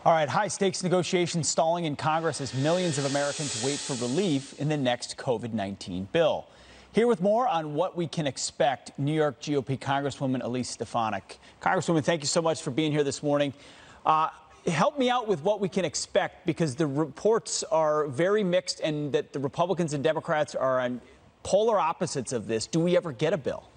All right, high-stakes negotiations stalling in Congress as millions of Americans wait for relief in the next COVID-19 bill. Here with more on what we can expect, New York GOP Congresswoman Elise Stefanik. Congresswoman, thank you so much for being here this morning. Help me out with what we can expect, because the reports are very mixed and that the Republicans and Democrats are on polar opposites of this. Do we ever get a bill?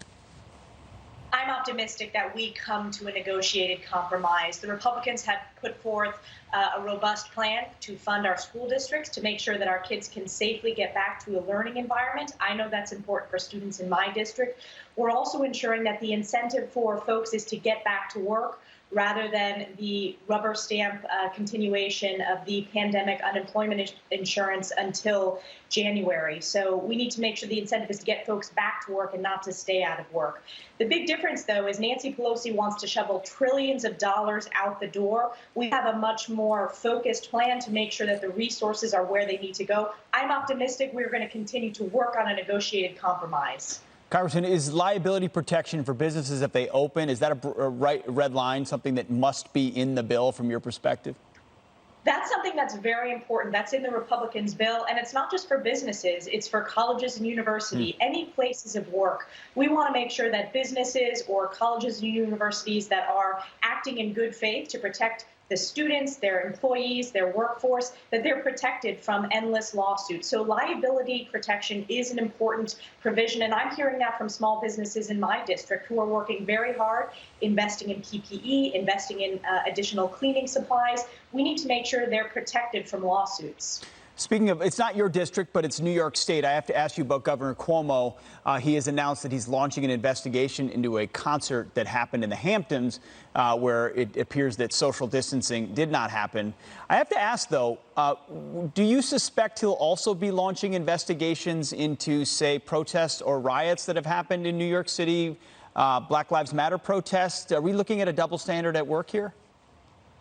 I'm optimistic that we come to a negotiated compromise. The Republicans have put forth a robust plan to fund our school districts to make sure that our kids can safely get back to a learning environment. I know that's important for students in my district. We're also ensuring that the incentive for folks is to get back to work rather than the rubber stamp continuation of the pandemic unemployment insurance until January. So we need to make sure the incentive is to get folks back to work and not to stay out of work. The big difference, though, is Nancy Pelosi wants to shovel trillions of dollars out the door. We have a much more focused plan to make sure that the resources are where they need to go. I'm optimistic we're going to continue to work on a negotiated compromise. Congressman, is liability protection for businesses if they open, is that a red line, something that must be in the bill from your perspective? That's something that's very important. That's in the Republicans' bill. And it's not just for businesses. It's for colleges and universities, any places of work. We want to make sure that businesses or colleges and universities that are acting in good faith to protect the students, their employees, their workforce, that they're protected from endless lawsuits. So liability protection is an important provision, and I'm hearing that from small businesses in my district who are working very hard, investing in PPE, investing in additional cleaning supplies. We need to make sure they're protected from lawsuits. Speaking of, it's not your district, but it's New York State. I have to ask you about Governor Cuomo. He has announced that he's launching an investigation into a concert that happened in the Hamptons, where it appears that social distancing did not happen. I have to ask, though, do you suspect he'll also be launching investigations into, say, protests or riots that have happened in New York City, Black Lives Matter protests? Are we looking at a double standard at work here?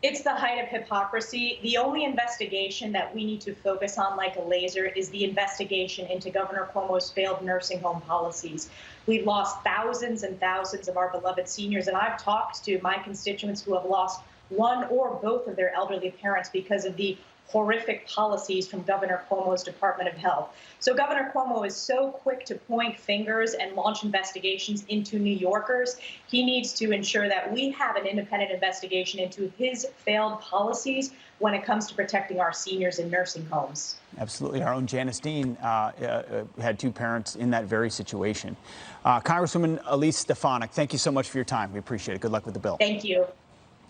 It's the height of hypocrisy. The only investigation that we need to focus on like a laser is the investigation into Governor Cuomo's failed nursing home policies. We've lost thousands and thousands of our beloved seniors, and I've talked to my constituents who have lost one or both of their elderly parents because of the horrific policies from Governor Cuomo's Department of Health. So Governor Cuomo is so quick to point fingers and launch investigations into New Yorkers. He needs to ensure that we have an independent investigation into his failed policies when it comes to protecting our seniors in nursing homes. Absolutely. Our own Janice Dean had two parents in that very situation. Congresswoman Elise Stefanik, thank you so much for your time. We appreciate it. Good luck with the bill. Thank you.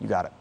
You got it.